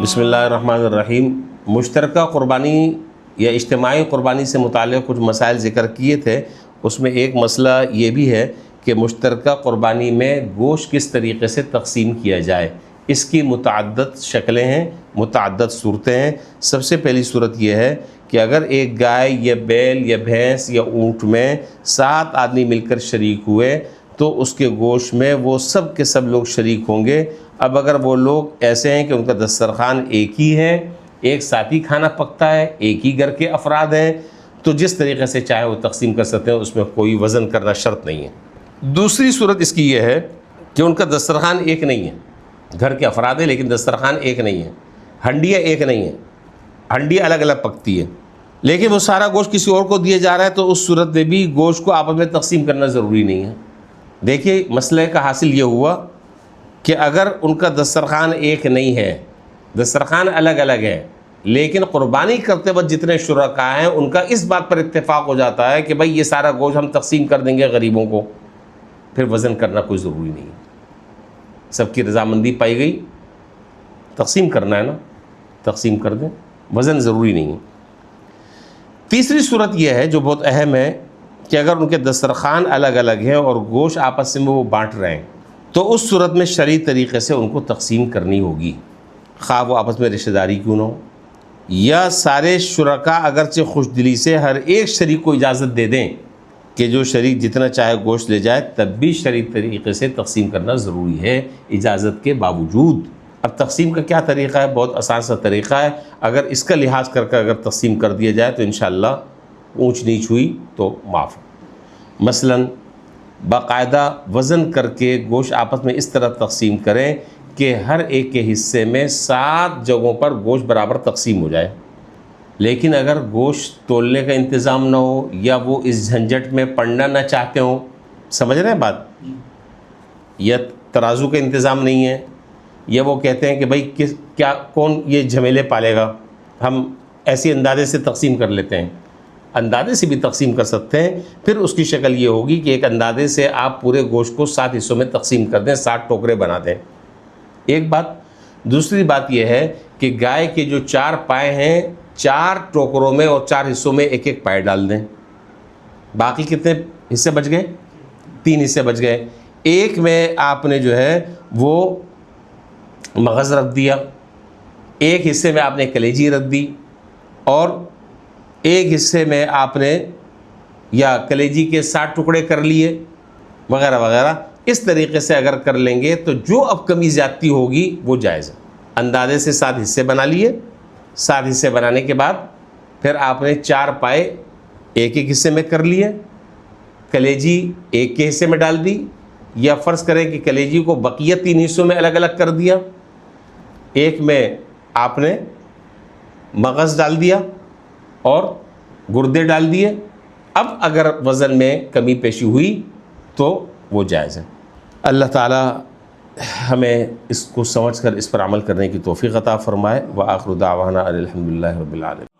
بسم اللہ الرحمن الرحیم۔ مشترکہ قربانی یا اجتماعی قربانی سے متعلق کچھ مسائل ذکر کیے تھے، اس میں ایک مسئلہ یہ بھی ہے کہ مشترکہ قربانی میں گوشت کس طریقے سے تقسیم کیا جائے۔ اس کی متعدد شکلیں ہیں، متعدد صورتیں ہیں۔ سب سے پہلی صورت یہ ہے کہ اگر ایک گائے یا بیل یا بھینس یا اونٹ میں 7 آدمی مل کر شریک ہوئے تو اس کے گوشت میں وہ سب کے سب لوگ شریک ہوں گے۔ اب اگر وہ لوگ ایسے ہیں کہ ان کا دسترخوان ایک ہی ہے، ایک ساتھ ہی کھانا پکتا ہے، ایک ہی گھر کے افراد ہیں، تو جس طریقے سے چاہے وہ تقسیم کر سکتے ہیں، اس میں کوئی وزن کرنا شرط نہیں ہے۔ دوسری صورت اس کی یہ ہے کہ ان کا دسترخوان ایک نہیں ہے، گھر کے افراد ہیں لیکن دسترخوان ایک نہیں ہے، ہنڈیاں ایک نہیں ہیں، ہنڈیاں الگ الگ پکتی ہے، لیکن وہ سارا گوشت کسی اور کو دیا جا رہا ہے، تو اس صورت میں بھی گوشت کو آپس میں تقسیم کرنا ضروری نہیں ہے۔ دیکھیے مسئلے کا حاصل یہ ہوا کہ اگر ان کا دسترخوان ایک نہیں ہے، دسترخوان الگ الگ ہے، لیکن قربانی کرتے وقت جتنے شرکاء ہیں ان کا اس بات پر اتفاق ہو جاتا ہے کہ بھئی یہ سارا گوشت ہم تقسیم کر دیں گے غریبوں کو، پھر وزن کرنا کوئی ضروری نہیں ہے۔ سب کی رضامندی پائی گئی، تقسیم کرنا ہے نا، تقسیم کر دیں، وزن ضروری نہیں ہے۔ تیسری صورت یہ ہے جو بہت اہم ہے کہ اگر ان کے دسترخوان الگ الگ ہیں اور گوشت آپس میں وہ بانٹ رہے ہیں، تو اس صورت میں شرعی طریقے سے ان کو تقسیم کرنی ہوگی، خواہ وہ آپس میں رشتہ داری کیوں نہ ہو، یا سارے شرکاء اگرچہ خوش دلی سے ہر ایک شریک کو اجازت دے دیں کہ جو شریک جتنا چاہے گوشت لے جائے، تب بھی شرعی طریقے سے تقسیم کرنا ضروری ہے اجازت کے باوجود۔ اب تقسیم کا کیا طریقہ ہے؟ بہت آسان سا طریقہ ہے۔ اگر اس کا لحاظ کر کے اگر تقسیم کر دیا جائے تو انشاءاللہ اونچ نیچ ہوئی تو معاف۔ مثلاً باقاعدہ وزن کر کے گوشت آپس میں اس طرح تقسیم کریں کہ ہر ایک کے حصے میں 7 جگہوں پر گوشت برابر تقسیم ہو جائے۔ لیکن اگر گوشت تولنے کا انتظام نہ ہو یا وہ اس جھنجھٹ میں پڑنا نہ چاہتے ہوں، سمجھ رہے ہیں بات، یا ترازو کا انتظام نہیں ہے، یا وہ کہتے ہیں کہ بھائی کون یہ جھمیلے پالے گا، ہم ایسی اندازے سے تقسیم کر لیتے ہیں۔ اندازے سے بھی تقسیم کر سکتے ہیں، پھر اس کی شکل یہ ہوگی کہ ایک اندازے سے آپ پورے گوشت کو 7 حصوں میں تقسیم کر دیں، 7 ٹوکرے بنا دیں، ایک بات۔ دوسری بات یہ ہے کہ گائے کے جو 4 پائے ہیں، 4 ٹوکروں میں اور 4 حصوں میں ایک ایک پائے ڈال دیں۔ باقی کتنے حصے بچ گئے؟ 3 حصے بچ گئے۔ ایک میں آپ نے جو ہے وہ مغز رکھ دیا، ایک حصے میں آپ نے کلیجی رکھ دی، اور ایک حصے میں آپ نے یا کلیجی کے 7 ٹکڑے کر لیے وغیرہ وغیرہ۔ اس طریقے سے اگر کر لیں گے تو جو اب کمی زیادتی ہوگی وہ جائز ہے۔ اندازے سے 7 حصے بنا لیے، 7 حصے بنانے کے بعد پھر آپ نے 4 پائے ایک ایک حصے میں کر لیے، کلیجی ایک کے حصے میں ڈال دی، یا فرض کریں کہ کلیجی کو بقیہ 3 حصوں میں الگ الگ کر دیا، ایک میں آپ نے مغز ڈال دیا اور گردے ڈال دیے۔ اب اگر وزن میں کمی پیشی ہوئی تو وہ جائز ہے۔ اللہ تعالی ہمیں اس کو سمجھ کر اس پر عمل کرنے کی توفیق عطا فرمائے۔ وآخر دعوانا الحمدللہ رب العالمین۔